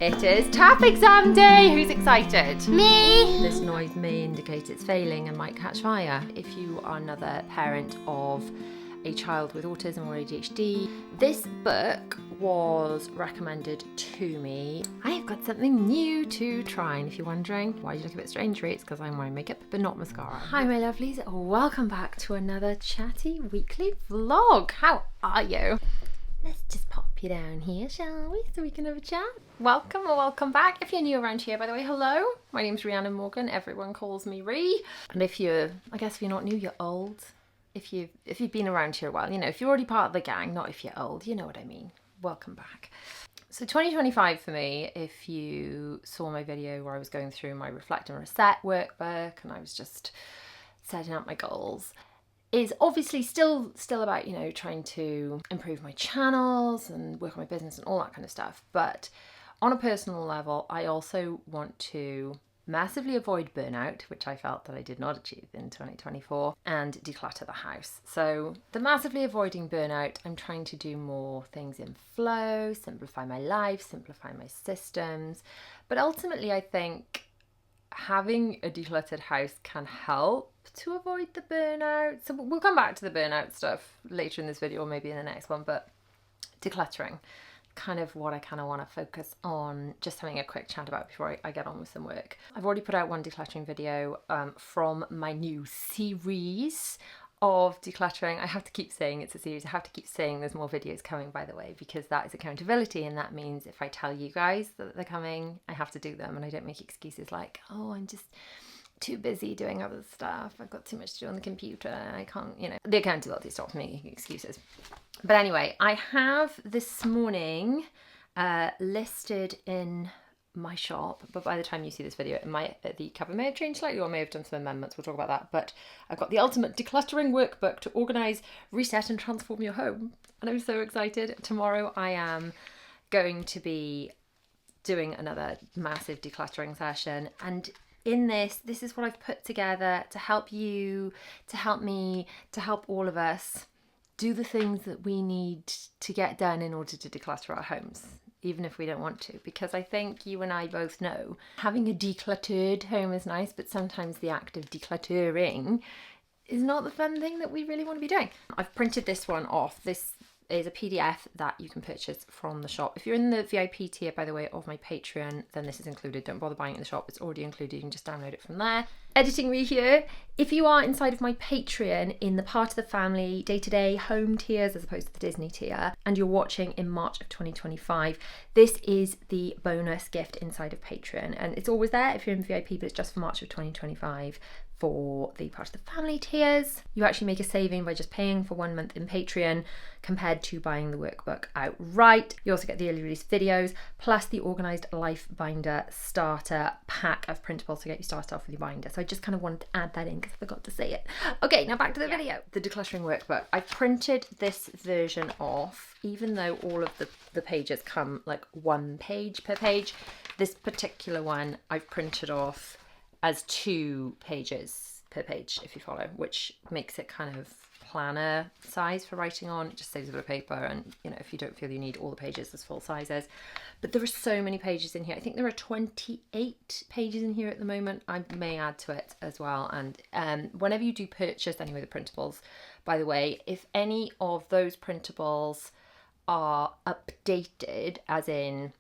It is TAF exam day! Who's excited? Me! This noise may indicate it's failing and might catch fire. If you are another parent of a child with autism or ADHD, this book was recommended to me. I have got something new to try, and if you're wondering why you look a bit strange, it's because I'm wearing makeup but not mascara. Hi my lovelies, welcome back to another Chatty Weekly vlog. How are you? Let's just pop you down here, shall we, so we can have a chat. Welcome or welcome back. If you're new around here, by the way, hello. My name's Rhiannon Morgan. Everyone calls me Rhi. And if you're not new, you're old. If you've been around here a while, if you're already part of the gang, not if you're old, you know what I mean. Welcome back. So 2025 for me, if you saw my video where I was going through my Reflect and Reset workbook and I was just setting up my goals, is obviously still about, trying to improve my channels and work on my business and all that kind of stuff. But on a personal level, I also want to massively avoid burnout, which I felt that I did not achieve in 2024, and declutter the house. So the massively avoiding burnout, I'm trying to do more things in flow, simplify my life, simplify my systems. But ultimately, I think having a decluttered house can help to avoid the burnout. So we'll come back to the burnout stuff later in this video or maybe in the next one, but decluttering, kind of what I kind of want to focus on, just having a quick chat about before I get on with some work. I've already put out one decluttering video from my new series of decluttering. I have to keep saying it's a series. I have to keep saying there's more videos coming, by the way, because that is accountability, and that means if I tell you guys that they're coming, I have to do them, and I don't make excuses like, oh, I'm just too busy doing other stuff, I've got too much to do on the computer, I can't, the accountability stops making excuses. But anyway, I have this morning listed in my shop, but by the time you see this video, the cover may have changed slightly, or I may have done some amendments. We'll talk about that. But I've got the ultimate decluttering workbook to organise, reset and transform your home, and I'm so excited. Tomorrow I am going to be doing another massive decluttering session, and in this is what I've put together to help you, to help me, to help all of us do the things that we need to get done in order to declutter our homes, even if we don't want to. Because I think you and I both know having a decluttered home is nice, but sometimes the act of decluttering is not the fun thing that we really want to be doing. I've printed this one off. This is a PDF that you can purchase from the shop. If you're in the VIP tier, by the way, of my Patreon, then this is included. Don't bother buying it in the shop. It's already included. You can just download it from there. Editing Rhi here. If you are inside of my Patreon in the part of the family, day-to-day home tiers as opposed to the Disney tier, and you're watching in March of 2025, this is the bonus gift inside of Patreon. And it's always there if you're in VIP, but it's just for March of 2025. For the part of the family tiers, you actually make a saving by just paying for 1 month in Patreon compared to buying the workbook outright. You also get the early release videos, plus the Organised Life Binder starter pack of printables to get you started off with your binder. So I just kind of wanted to add that in because I forgot to say it. Okay, now back to the video. The decluttering workbook. I printed this version off, even though all of the pages come like 1 page per page. This particular one I've printed off as 2 pages per page, if you follow, which makes it kind of planner size for writing on. It just saves a bit of paper, and if you don't feel you need all the pages as full sizes. But there are so many pages in here. I think there are 28 pages in here at the moment. I may add to it as well. And whenever you do purchase anyway the printables, by the way, if any of those printables are updated, as in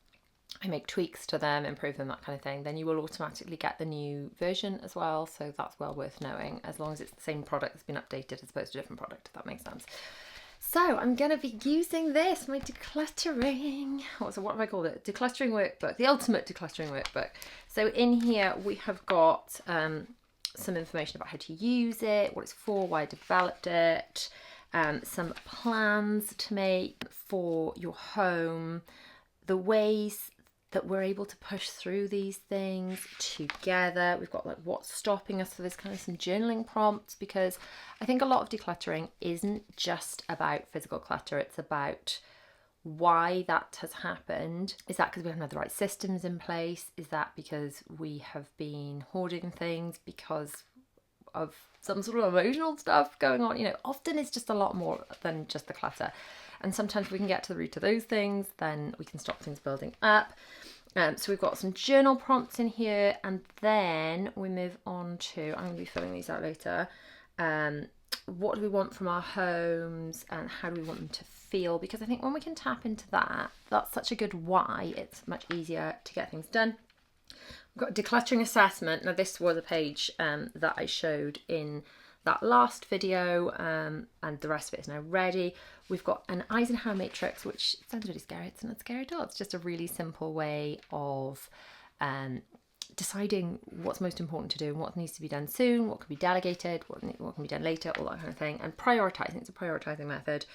I make tweaks to them, improve them, that kind of thing, then you will automatically get the new version as well. So that's well worth knowing, as long as it's the same product that's been updated as opposed to a different product, if that makes sense. So I'm going to be using this, my decluttering, what have I called it? Decluttering workbook, the ultimate decluttering workbook. So in here we have got some information about how to use it, what it's for, why I developed it, some plans to make for your home, the ways that we're able to push through these things together. We've got like what's stopping us, so there's kind of some journaling prompts, because I think a lot of decluttering isn't just about physical clutter, it's about why that has happened. Is that because we haven't had the right systems in place? Is that because we have been hoarding things because of some sort of emotional stuff going on? Often it's just a lot more than just the clutter. And sometimes we can get to the root of those things, then we can stop things building up. So we've got some journal prompts in here, and then we move on to, I'm going to be filling these out later, what do we want from our homes and how do we want them to feel? Because I think when we can tap into that, that's such a good why, it's much easier to get things done. We've got a decluttering assessment. Now this was a page that I showed in that last video, and the rest of it is now ready. We've got an Eisenhower matrix, which sounds really scary. It's not scary at all. It's just a really simple way of deciding what's most important to do and what needs to be done soon, what can be delegated, what can be done later, all that kind of thing, and prioritising. It's a prioritising method.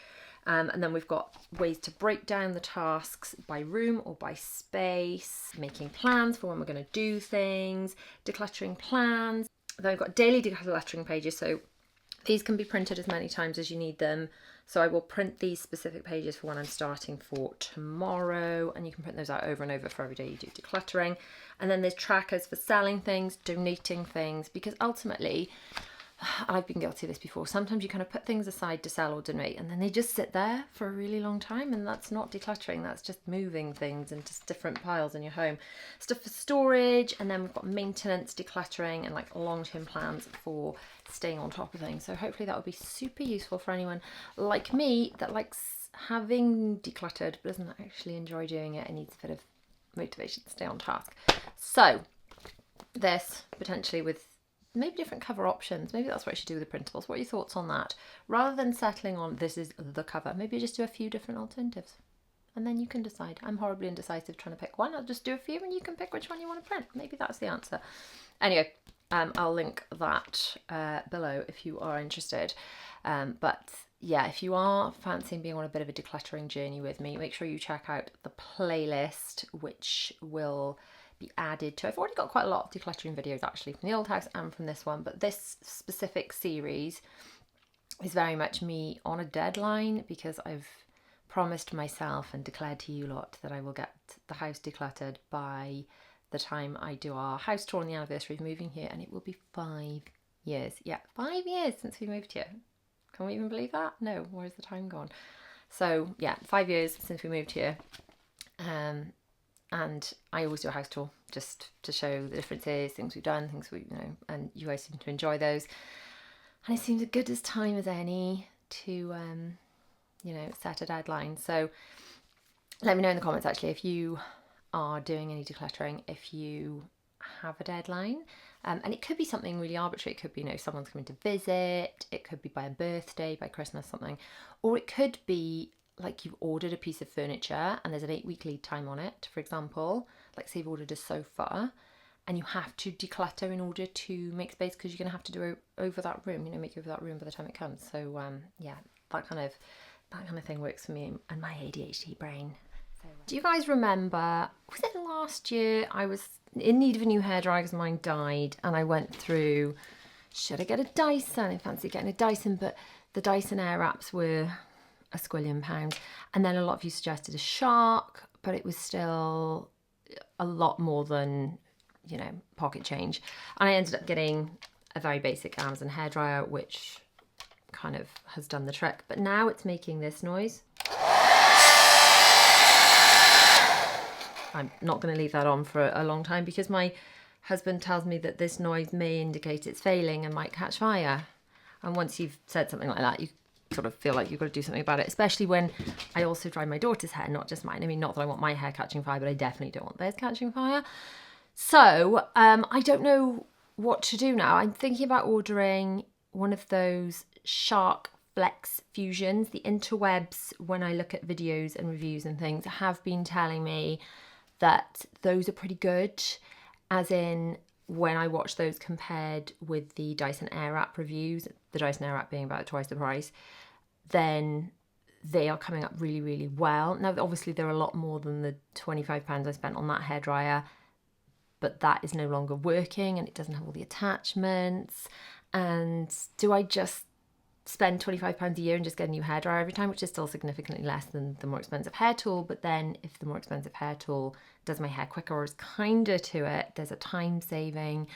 And then we've got ways to break down the tasks by room or by space, making plans for when we're going to do things, decluttering plans. Then I've got daily decluttering pages, so these can be printed as many times as you need them. So I will print these specific pages for when I'm starting for tomorrow, and you can print those out over and over for every day you do decluttering. And then there's trackers for selling things, donating things, because ultimately, I've been guilty of this before, sometimes you kind of put things aside to sell or donate and then they just sit there for a really long time, and that's not decluttering, that's just moving things into different piles in your home. Stuff for storage, and then we've got maintenance, decluttering, and like long-term plans for staying on top of things. So hopefully that will be super useful for anyone like me that likes having decluttered but doesn't actually enjoy doing it and needs a bit of motivation to stay on task. So this potentially with maybe different cover options. Maybe that's what I should do with the printables. What are your thoughts on that? Rather than settling on this is the cover, maybe just do a few different alternatives and then you can decide. I'm horribly indecisive trying to pick one. I'll just do a few and you can pick which one you want to print. Maybe that's the answer. Anyway, I'll link that below if you are interested. But yeah, if you are fancying being on a bit of a decluttering journey with me, make sure you check out the playlist, which will be added to. I've already got quite a lot of decluttering videos actually from the old house and from this one, but this specific series is very much me on a deadline because I've promised myself and declared to you lot that I will get the house decluttered by the time I do our house tour on the anniversary of moving here, and it will be 5 years. Yeah, 5 years since we moved here. Can we even believe that? No, where's the time gone? So yeah, 5 years since we moved here. And I always do a house tour just to show the differences, things we've done, things we, and you guys seem to enjoy those. And it seems as good as time as any to, set a deadline. So let me know in the comments actually if you are doing any decluttering, if you have a deadline. And it could be something really arbitrary. It could be, someone's coming to visit. It could be by a birthday, by Christmas, something. Or it could be like you've ordered a piece of furniture and there's an 8-week lead time on it, for example. Like say you've ordered a sofa and you have to declutter in order to make space because you're going to have to do over that room, make over that room by the time it comes. So yeah, that kind of thing works for me and my ADHD brain. So, do you guys remember, was it last year, I was in need of a new hairdryer because mine died, and I went through, should I get a Dyson? I fancy getting a Dyson, but the Dyson Airwraps were a £1 squillion, and then a lot of you suggested a Shark, but it was still a lot more than pocket change, and I ended up getting a very basic Amazon hairdryer, which kind of has done the trick. But now it's making this noise. I'm not going to leave that on for a long time because my husband tells me that this noise may indicate it's failing and might catch fire, and once you've said something like that, you sort of feel like you've got to do something about it, especially when I also dry my daughter's hair, not just mine. I mean, not that I want my hair catching fire, but I definitely don't want theirs catching fire. So I don't know what to do now. I'm thinking about ordering one of those Shark Flex Fusions. The interwebs, when I look at videos and reviews and things, have been telling me that those are pretty good, as in when I watch those compared with the Dyson Airwrap reviews, the Dyson Airwrap being about twice the price, then they are coming up really, really well. Now, obviously, they're a lot more than the £25 I spent on that hairdryer, but that is no longer working and it doesn't have all the attachments. And do I just spend £25 a year and just get a new hairdryer every time, which is still significantly less than the more expensive hair tool? But then if the more expensive hair tool does my hair quicker or is kinder to it, there's a time saving.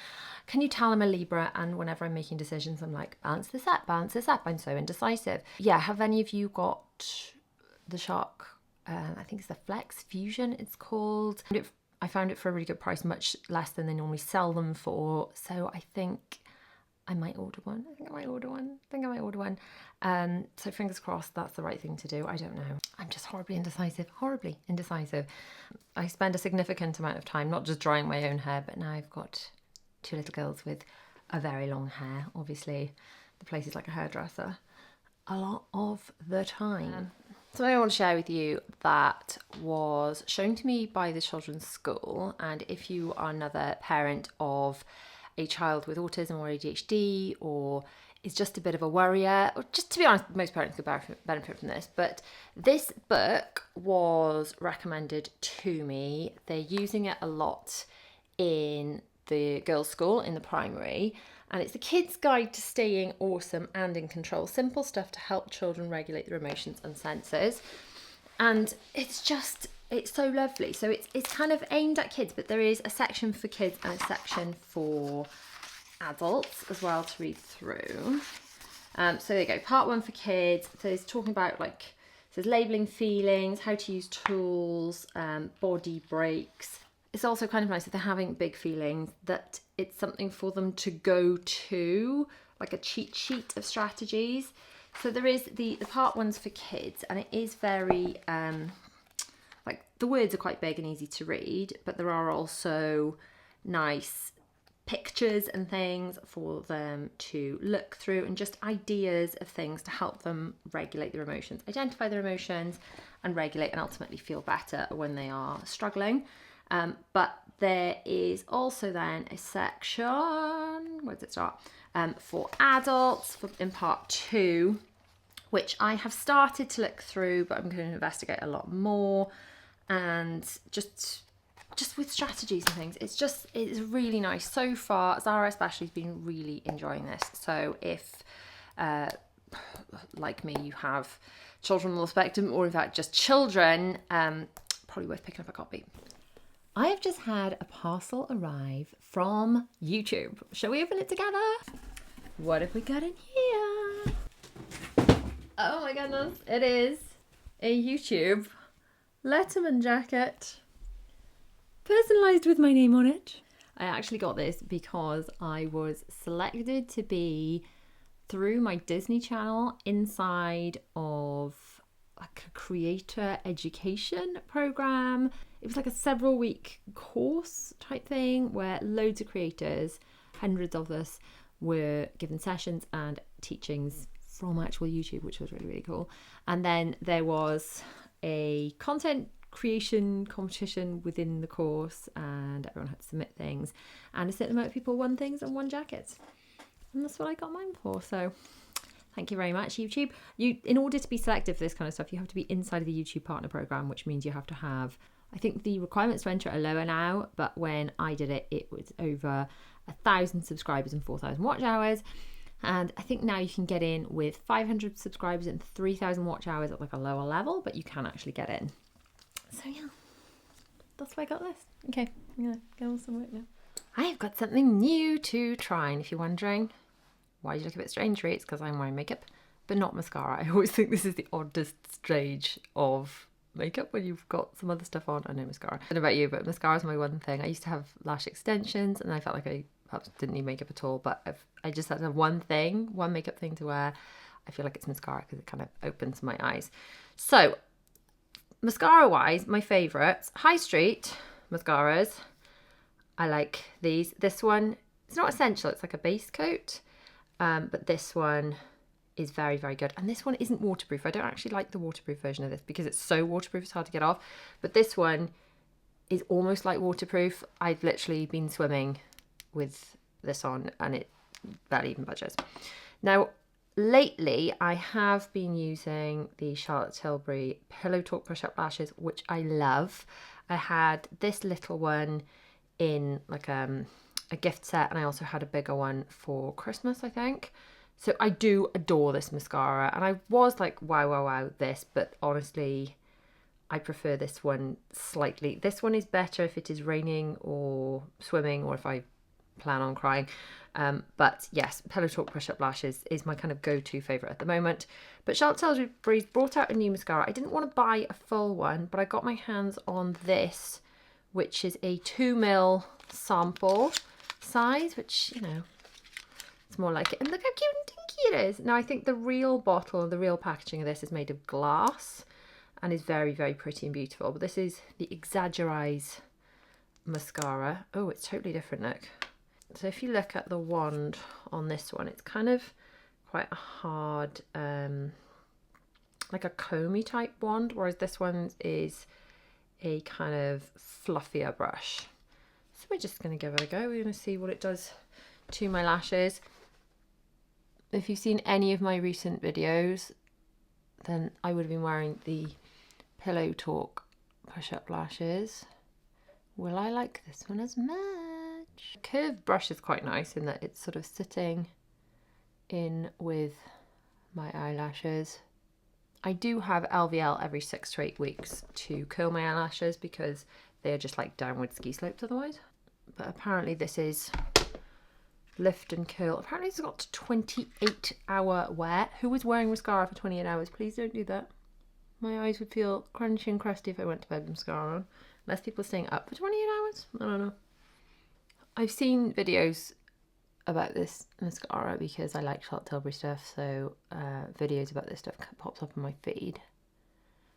Can you tell I'm a Libra, and whenever I'm making decisions, I'm like, balance this up. I'm so indecisive. Yeah, have any of you got the Shark, I think it's the Flex Fusion it's called. I found it for a really good price, much less than they normally sell them for. So I think I might order one. So fingers crossed that's the right thing to do. I don't know. I'm just horribly indecisive. I spend a significant amount of time not just drying my own hair, but now I've got 2 little girls with a very long hair. Obviously, the place is like a hairdresser a lot of the time. So I want to share with you that was shown to me by the children's school, and if you are another parent of a child with autism or ADHD, or is just a bit of a worrier, or just to be honest, most parents could benefit from this, but this book was recommended to me. They're using it a lot in the girls' school, in the primary, and it's the Kids Guide to Staying Awesome and in Control. Simple stuff to help children regulate their emotions and senses. And it's so lovely. So it's kind of aimed at kids, but there is a section for kids and a section for adults as well to read through. So there you go. Part 1 for kids. So it's talking about labeling feelings, how to use tools, body breaks. It's also kind of nice if they're having big feelings that it's something for them to go to, like a cheat sheet of strategies. So there is the part 1's for kids, and it is very, the words are quite big and easy to read, but there are also nice pictures and things for them to look through, and just ideas of things to help them regulate their emotions, identify their emotions, and regulate and ultimately feel better when they are struggling. But there is also then a section, where does it start? For adults in part 2, which I have started to look through, but I'm going to investigate a lot more, and just with strategies and things. It's really nice so far. Zara especially has been really enjoying this. So if, like me, you have children on the spectrum, or in fact just children, probably worth picking up a copy. I have just had a parcel arrive from YouTube. Shall we open it together? What have we got in here? Oh my goodness, it is a YouTube Letterman jacket, personalised with my name on it. I actually got this because I was selected to be, through my Disney Channel, inside of like a creator education program. It was like a several week course type thing where loads of creators, hundreds of us, were given sessions and teachings from actual YouTube, which was really, really cool. And then there was a content creation competition within the course, and everyone had to submit things, and a certain amount of people won things and won jackets. And that's what I got mine for. So thank you very much, YouTube. In order to be selected for this kind of stuff, you have to be inside of the YouTube partner program, which means you have to have, I think the requirements to enter are lower now, but when I did it, it was over 1,000 subscribers and 4,000 watch hours. And I think now you can get in with 500 subscribers and 3,000 watch hours at like a lower level, but you can actually get in. So yeah, that's why I got this. Okay, I'm gonna go on some work now. I have got something new to try, and if you're wondering why you look a bit strange, it's because I'm wearing makeup, but not mascara. I always think this is the oddest stage of makeup when you've got some other stuff on. I know mascara. I don't know about you, but mascara is my one thing. I used to have lash extensions, and I felt like I perhaps didn't need makeup at all, but I just had to have one makeup thing to wear. I feel like it's mascara because it kind of opens my eyes. So mascara wise, my favourites, high street mascaras. I like these. This one, it's not essential, it's like a base coat, but this one is very, very good. And this one isn't waterproof. I don't actually like the waterproof version of this because it's so waterproof, it's hard to get off. But this one is almost like waterproof. I've literally been swimming with this on, and it barely even budges. Now, lately, I have been using the Charlotte Tilbury Pillow Talk Push-Up Lashes, which I love. I had this little one in like a gift set, and I also had a bigger one for Christmas, I think. So I do adore this mascara, and I was like, wow, this, but honestly, I prefer this one slightly. This one is better if it is raining or swimming, or if I plan on crying. But yes, Pillow Talk Push-Up Lashes is my kind of go-to favourite at the moment. But Charlotte Tilbury's brought out a new mascara. I didn't want to buy a full one, but I got my hands on this, which is a 2ml sample size, which, you know, it's more like it. And look how cute and dinky it is. Now, I think the real bottle, the real packaging of this is made of glass and is very, very pretty and beautiful. But this is the Exaggerize mascara. Oh, it's totally different, look. So if you look at the wand on this one, it's kind of quite a hard, like a comby type wand, whereas this one is a kind of fluffier brush. So we're just going to give it a go. We're going to see what it does to my lashes. If you've seen any of my recent videos, then I would have been wearing the Pillow Talk push-up lashes. Will I like this one as much? Curved brush is quite nice in that it's sort of sitting in with my eyelashes. I do have LVL every 6 to 8 weeks to curl my eyelashes because they are just like downward ski slopes otherwise. But apparently this is lift and curl. Apparently it's got 28-hour wear. Who was wearing mascara for 28 hours? Please don't do that. My eyes would feel crunchy and crusty if I went to bed with mascara on. Unless people are staying up for 28 hours. I don't know. I've seen videos about this mascara because I like Charlotte Tilbury stuff, so videos about this stuff pops up on my feed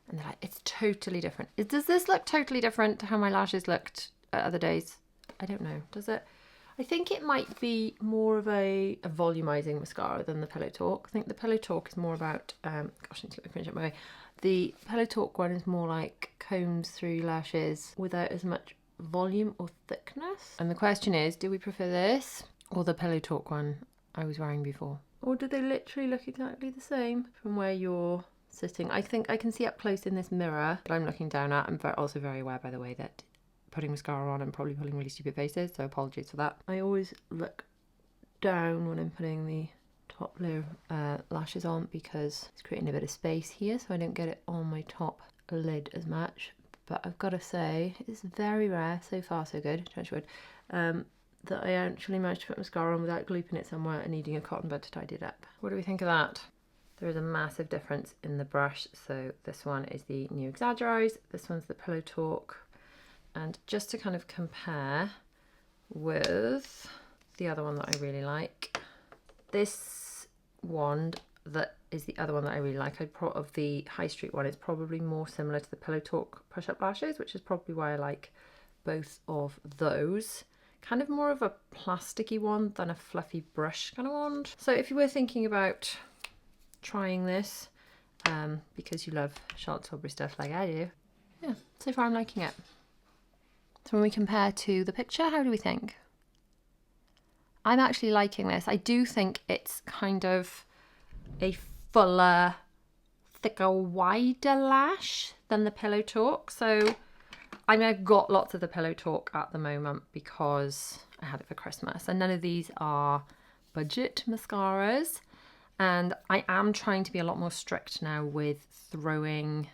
and they're like, it's totally different. Does this look totally different to how my lashes looked at other days? I don't know, does it? I think it might be more of a volumizing mascara than the Pillow Talk. I think the Pillow Talk is more about gosh, I need to finish up my way. The Pillow Talk one is more like combs through lashes without as much volume or thickness. And the question is, do we prefer this or the Pillow Talk one I was wearing before? Or do they literally look exactly the same from where you're sitting? I think I can see up close in this mirror that I'm looking down at. I'm also very aware, by the way, that putting mascara on, I'm probably pulling really stupid faces, so apologies for that. I always look down when I'm putting the top layer lashes on because it's creating a bit of space here so I don't get it on my top lid as much. But I've got to say, it's very rare, so far so good, touch wood, that I actually managed to put mascara on without glooping it somewhere and needing a cotton bud to tidy it up. What do we think of that? There is a massive difference in the brush. So this one is the new Exaggerize, this one's the Pillow Talk. And just to kind of compare with the other one that I really like, this wand that is the other one that I really like, of the high street one, it's probably more similar to the Pillow Talk push-up lashes, which is probably why I like both of those. Kind of more of a plasticky wand than a fluffy brush kind of wand. So if you were thinking about trying this, because you love Charlotte Tilbury stuff like I do, yeah, so far I'm liking it. So when we compare to the picture, how do we think? I'm actually liking this. I do think it's kind of a fuller, thicker, wider lash than the Pillow Talk. So I mean, I've got lots of the Pillow Talk at the moment because I had it for Christmas, and none of these are budget mascaras. And I am trying to be a lot more strict now with throwing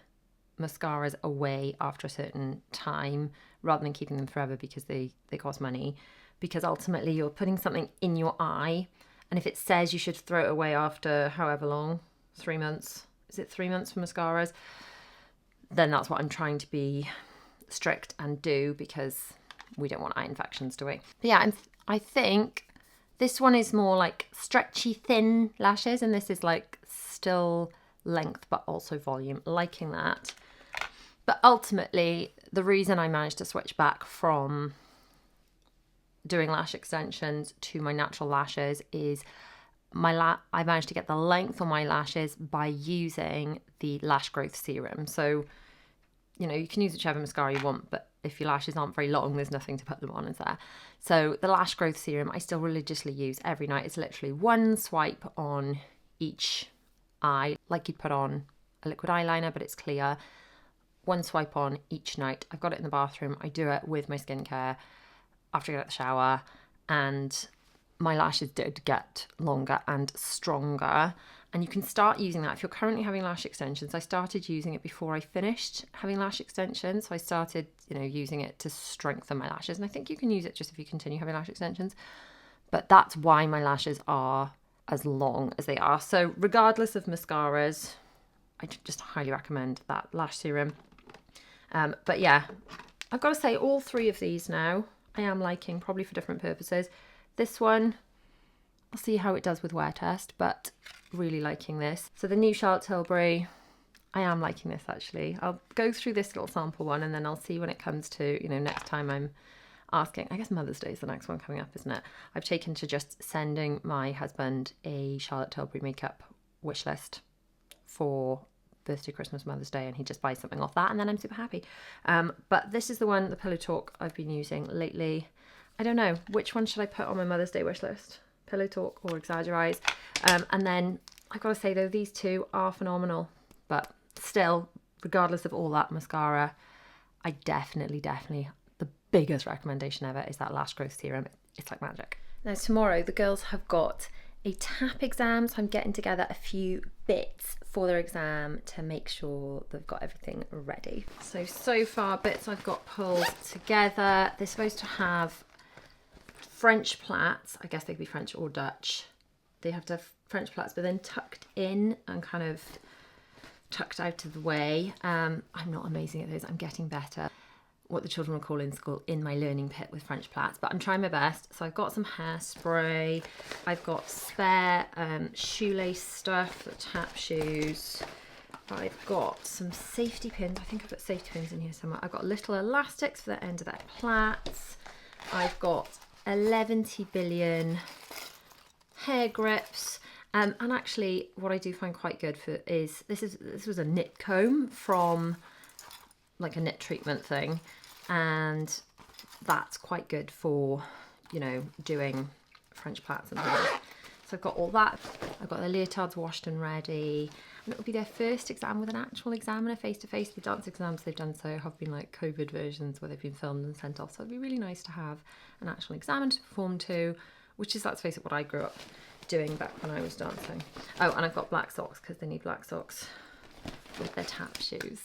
mascaras away after a certain time rather than keeping them forever because they cost money. Because ultimately you're putting something in your eye, and if it says you should throw it away after however long, 3 months, is it 3 months for mascaras? Then that's what I'm trying to be strict and do because we don't want eye infections, do we? But yeah, I think this one is more like stretchy, thin lashes, and this is like still length but also volume, liking that. But ultimately, the reason I managed to switch back from doing lash extensions to my natural lashes is I managed to get the length on my lashes by using the lash growth serum. So, you know, you can use whichever mascara you want, but if your lashes aren't very long, there's nothing to put them on, is there? So the lash growth serum I still religiously use every night. It's literally one swipe on each eye, like you'd put on a liquid eyeliner, but it's clear. One swipe on each night. I've got it in the bathroom. I do it with my skincare after I get out of the shower, and my lashes did get longer and stronger. And you can start using that if you're currently having lash extensions. I started using it before I finished having lash extensions. So I started, using it to strengthen my lashes. And I think you can use it just if you continue having lash extensions. But that's why my lashes are as long as they are. So regardless of mascaras, I just highly recommend that lash serum. But yeah, I've got to say all 3 of these now I am liking, probably for different purposes. This one, I'll see how it does with wear test, but really liking this. So the new Charlotte Tilbury, I am liking this actually. I'll go through this little sample one and then I'll see when it comes to, you know, next time I'm asking. I guess Mother's Day is the next one coming up, isn't it? I've taken to just sending my husband a Charlotte Tilbury makeup wish list for birthday, Christmas, Mother's Day, and he just buys something off that and then I'm super happy. But this is the one, the Pillow Talk, I've been using lately. I don't know, which one should I put on my Mother's Day wish list? Pillow Talk or Exaggerize? And then I've got to say though, these 2 are phenomenal, but still, regardless of all that mascara, I definitely, the biggest recommendation ever is that Lash Growth Serum. It's like magic. Now tomorrow the girls have got a TAP exam, so I'm getting together a few bits for their exam to make sure they've got everything ready. So far bits I've got pulled together. They're supposed to have French plaits. I guess they could be French or Dutch. They have to have French plaits, but then tucked in and kind of tucked out of the way. I'm not amazing at those. I'm getting better. What the children will call in school, in my learning pit with French plaits, but I'm trying my best. So I've got some hairspray, I've got spare shoelace stuff for tap shoes, I've got some safety pins. I think I've got safety pins in here somewhere. I've got little elastics for the end of their plaits. I've got 11 billion hair grips. And actually what I do find quite good for is, this was a knit comb from like a knit treatment thing, and that's quite good for, you know, doing French plaits and things. So I've got all that. I've got the leotards washed and ready, and it will be their first exam with an actual examiner face to face. The dance exams they've done so have been like COVID versions where they've been filmed and sent off, so it'd be really nice to have an actual examiner to perform to, which is, let's face it, what I grew up doing back when I was dancing. Oh, and I've got black socks because they need black socks with their tap shoes.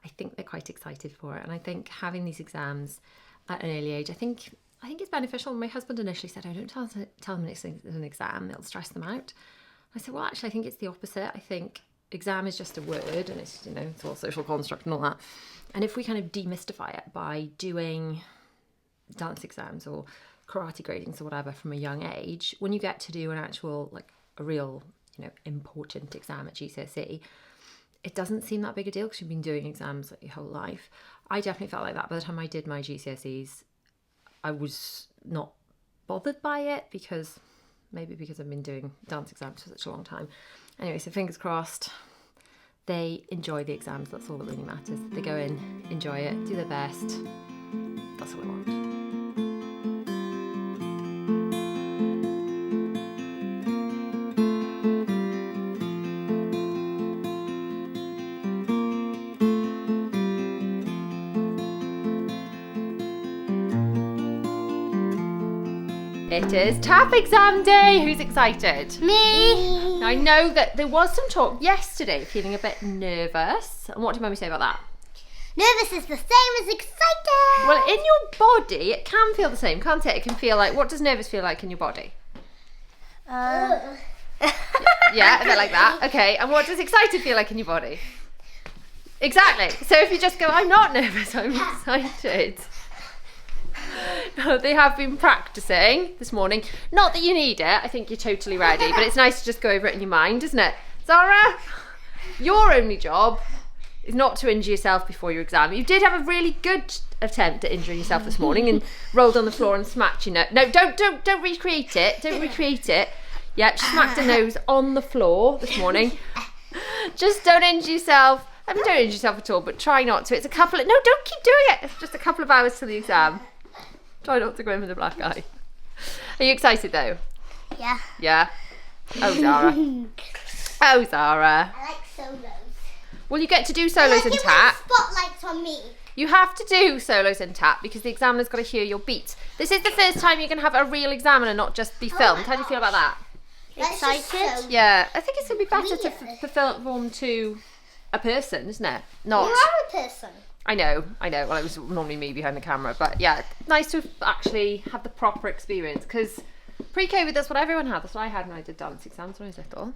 I think they're quite excited for it, and I think having these exams at an early age, I think it's beneficial. My husband initially said, "Oh, don't tell them it's an exam; it'll stress them out." I said, "Well, actually, I think it's the opposite. I think exam is just a word, and it's, you know, it's all social construct and all that. And if we kind of demystify it by doing dance exams or karate gradings or whatever from a young age, when you get to do an actual, like a real, you know, important exam at GCSE." It doesn't seem that big a deal because you've been doing exams like your whole life. I definitely felt like that by the time I did my GCSEs. I was not bothered by it because I've been doing dance exams for such a long time. Anyway, so fingers crossed they enjoy the exams. That's all that really matters. They go in, enjoy it, do their best. That's all I want. It is TAP exam day. Who's excited? Me. Now, I know that there was some talk yesterday, feeling a bit nervous. And what did Mummy say about that? Nervous is the same as excited. Well, in your body, it can feel the same, can't it? It can feel like, what does nervous feel like in your body? Yeah, a bit like that. Okay, and what does excited feel like in your body? Exactly. So if you just go, I'm not nervous, I'm excited. No, they have been practicing this morning. Not that you need it, I think you're totally ready, but it's nice to just go over it in your mind, isn't it? Zara, your only job is not to injure yourself before your exam. You did have a really good attempt at injuring yourself this morning and rolled on the floor and smacked your nose. No, don't recreate it. Don't recreate it. Yeah, she smacked her nose on the floor this morning. Just don't injure yourself. I mean, don't injure yourself at all, but try not to. It's a couple of... No, don't keep doing it. It's just a couple of hours till the exam. Try not to go in with a black eye. Are you excited though? Yeah. Yeah? Oh, Zara. Oh, Zara. I like solos. Well, you get to do solos and tap. Spotlights on me. You have to do solos and tap because the examiner's got to hear your beats. This is the first time you can have a real examiner, not just be filmed. How do you feel about that? Excited? Yeah, I think it's going to be better to perform to a person, isn't it? Not. You are a person. I know. Well, it was normally me behind the camera, but yeah, nice to actually have the proper experience because pre-COVID, that's what everyone had. That's what I had when I did dance exams when I was little.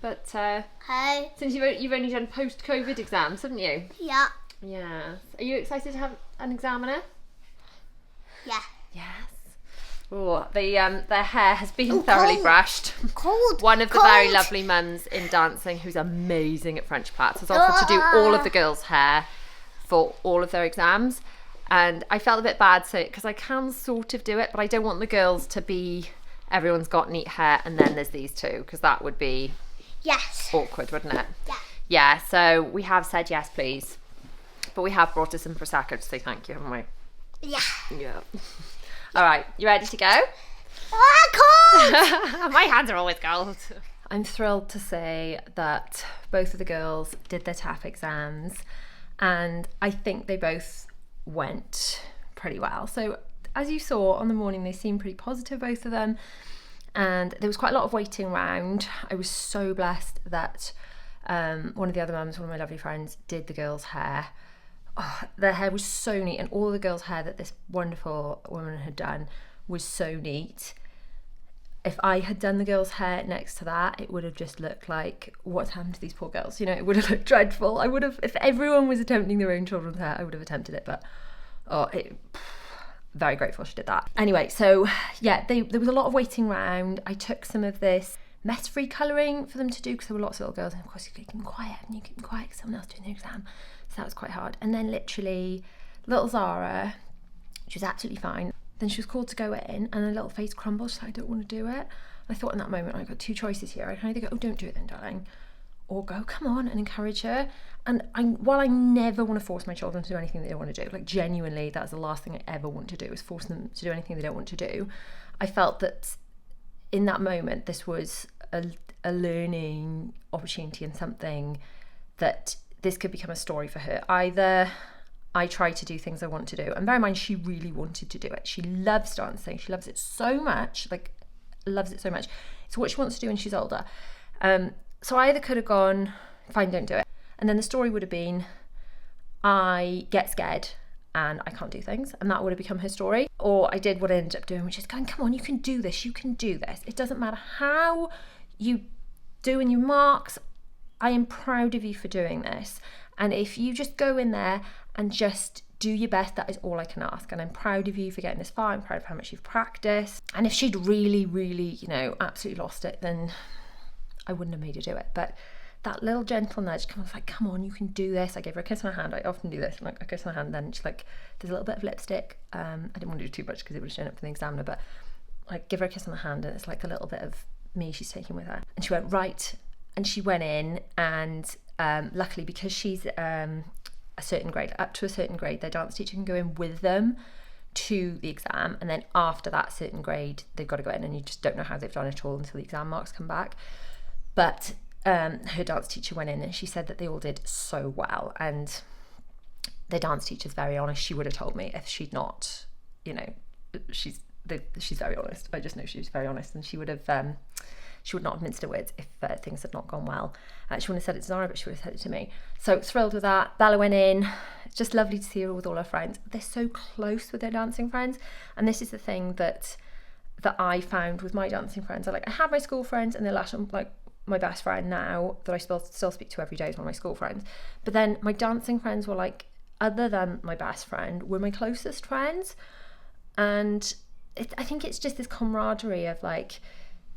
But since you've only done post-COVID exams, haven't you? Yeah. Yes. Are you excited to have an examiner? Yeah. Yes. Oh, their hair has been thoroughly cold. brushed. Cold. One of the very lovely mums in dancing who's amazing at French plaits has offered to do all of the girls' hair for all of their exams. And I felt a bit bad because I can sort of do it, but I don't want the girls to be everyone's got neat hair and then there's these two, because that would be awkward, wouldn't it? Yeah. Yeah, so we have said yes, please. But we have brought us some Prosecco to say thank you, haven't we? Yeah. Yeah. All right, you ready to go? Cold. My hands are always cold. I'm thrilled to say that both of the girls did their TAF exams, and I think they both went pretty well. So as you saw on the morning, they seemed pretty positive, both of them, and there was quite a lot of waiting around. I was so blessed that one of the other mums, one of my lovely friends, did the girls' hair. Oh, their hair was so neat, and all the girls' hair that this wonderful woman had done was so neat. If I had done the girls' hair next to that, it would have just looked like, what's happened to these poor girls? You know, it would have looked dreadful. I would have, if everyone was attempting their own children's hair, I would have attempted it, but very grateful she did that. Anyway, so yeah, there was a lot of waiting around. I took some of this mess-free colouring for them to do, because there were lots of little girls, and of course you keep them quiet, and you keep them quiet because someone else doing their exam. So that was quite hard. And then literally, little Zara, she was absolutely fine. Then she was called to go in, and her little face crumbled. She's like, I don't want to do it. I thought in that moment, I've got two choices here. I can either go, oh, don't do it then, darling, or go, come on, and encourage her. And while I never want to force my children to do anything they don't want to do, like genuinely, that's the last thing I ever want to do, is force them to do anything they don't want to do. I felt that in that moment, this was a learning opportunity, and something that this could become a story for her. Either I try to do things I want to do, and bear in mind, she really wanted to do it. She loves dancing. She loves it so much, loves it so much. It's what she wants to do when she's older. So I either could have gone, fine, don't do it. And then the story would have been, I get scared and I can't do things. And that would have become her story. Or I did what I ended up doing, which is going, come on, you can do this. You can do this. It doesn't matter how you do in your marks. I am proud of you for doing this. And if you just go in there and just do your best, that is all I can ask. And I'm proud of you for getting this far. I'm proud of how much you've practiced. And if she'd really, really, absolutely lost it, then I wouldn't have made her do it. But that little gentle nudge, come on, you can do this. I gave her a kiss on her hand. I often do this, like a kiss on her hand. Then she's like, there's a little bit of lipstick. I didn't want to do too much because it would have shown up for the examiner, but I give her a kiss on the hand, and it's like a little bit of me she's taking with her. And she went, right. And she went in, and luckily, because she's a certain grade, up to a certain grade, their dance teacher can go in with them to the exam, and then after that certain grade, they've got to go in, and you just don't know how they've done it all until the exam marks come back. But her dance teacher went in, and she said that they all did so well, and their dance teacher's very honest. She would have told me if she'd not, she's very honest. I just know she's very honest, and she would not have minced her words if things had not gone well. She wouldn't have said it to Zara, but she would have said it to me. So thrilled with that. Bella went in. It's just lovely to see her with all her friends. They're so close with their dancing friends, and this is the thing that I found with my dancing friends. I have my school friends, and they're like my best friend now that I still speak to every day is one of my school friends. But then my dancing friends were like, other than my best friend, were my closest friends. And I think it's just this camaraderie of like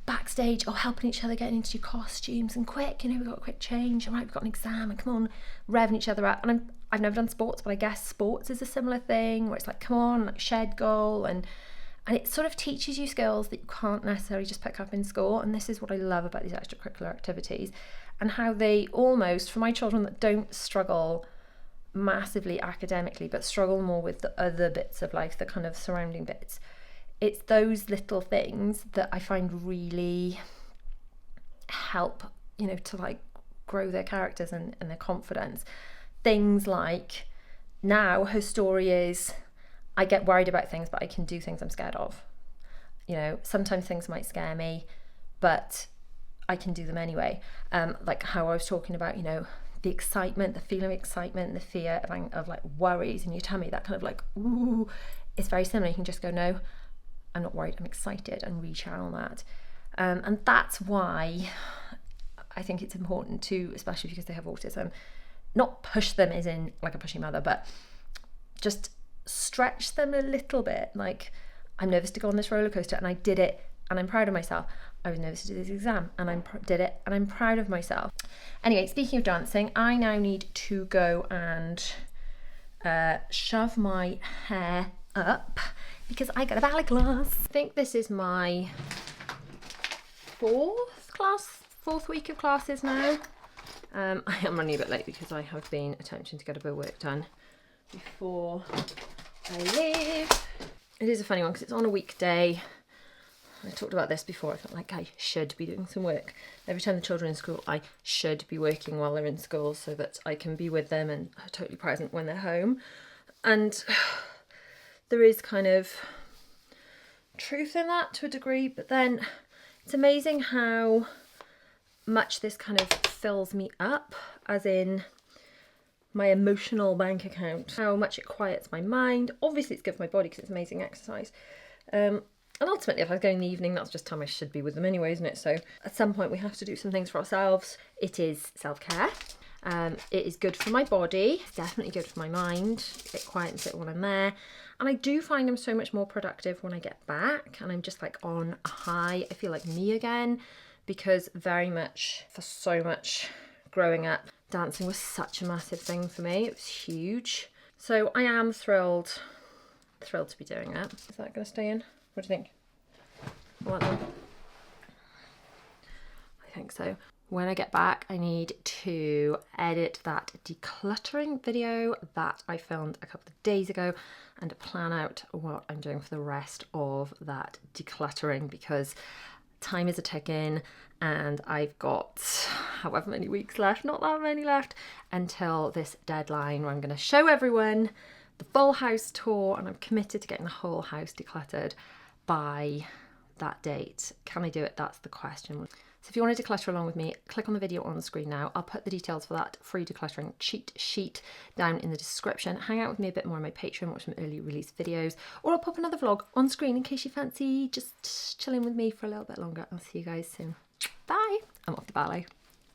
backstage, helping each other, getting into your costumes, and quick, we've got a quick change, all right, we've got an exam, and come on, revving each other up. And I've never done sports, but I guess sports is a similar thing where it's like, come on, like shared goal, and it sort of teaches you skills that you can't necessarily just pick up in school. And this is what I love about these extracurricular activities, and how they almost, for my children that don't struggle massively academically, but struggle more with the other bits of life, the kind of surrounding bits, it's those little things that I find really help, to like grow their characters and their confidence. Things like, now her story is, I get worried about things, but I can do things I'm scared of. Sometimes things might scare me, but I can do them anyway. Like how I was talking about, the excitement, the feeling of excitement, the fear of like worries in your tummy, that kind of like, ooh, it's very similar. You can just go, no, I'm not worried, I'm excited, and rechannel that. And that's why I think it's important to, especially because they have autism, not push them as in like a pushy mother, but just stretch them a little bit. Like, I'm nervous to go on this roller coaster, and I did it, and I'm proud of myself. I was nervous to do this exam, and I did it, and I'm proud of myself. Anyway, speaking of dancing, I now need to go and shove my hair up because I got a ballet class. I think this is my fourth week of classes now. I am running a bit late because I have been attempting to get a bit of work done before I leave. It is a funny one because it's on a weekday. I talked about this before. I felt like I should be doing some work. Every time the children are in school, I should be working while they're in school so that I can be with them and totally present when they're home. And there is kind of truth in that to a degree, but then it's amazing how much this kind of fills me up, as in my emotional bank account, how much it quiets my mind. Obviously it's good for my body because it's amazing exercise. And ultimately, if I was going in the evening, that's just time I should be with them anyway, isn't it? So at some point we have to do some things for ourselves. It is self-care. It is good for my body. It's definitely good for my mind. It quietens it when I'm there. And I do find I'm so much more productive when I get back and I'm just like on a high. I feel like me again, because very much, for so much growing up, dancing was such a massive thing for me. It was huge. So I am thrilled to be doing that. Is that going to stay in? What do you think? I like them. I think so. When I get back, I need to edit that decluttering video that I filmed a couple of days ago and plan out what I'm doing for the rest of that decluttering, because time is a ticking and I've got however many weeks left, not that many left, until this deadline where I'm going to show everyone the full house tour, and I'm committed to getting the whole house decluttered by that date. Can I do it? That's the question. So if you want to declutter along with me, click on the video on the screen now. I'll put the details for that free decluttering cheat sheet down in the description. Hang out with me a bit more on my Patreon, watch some early release videos, or I'll pop another vlog on screen in case you fancy just chilling with me for a little bit longer. I'll see you guys soon. Bye. I'm off to ballet.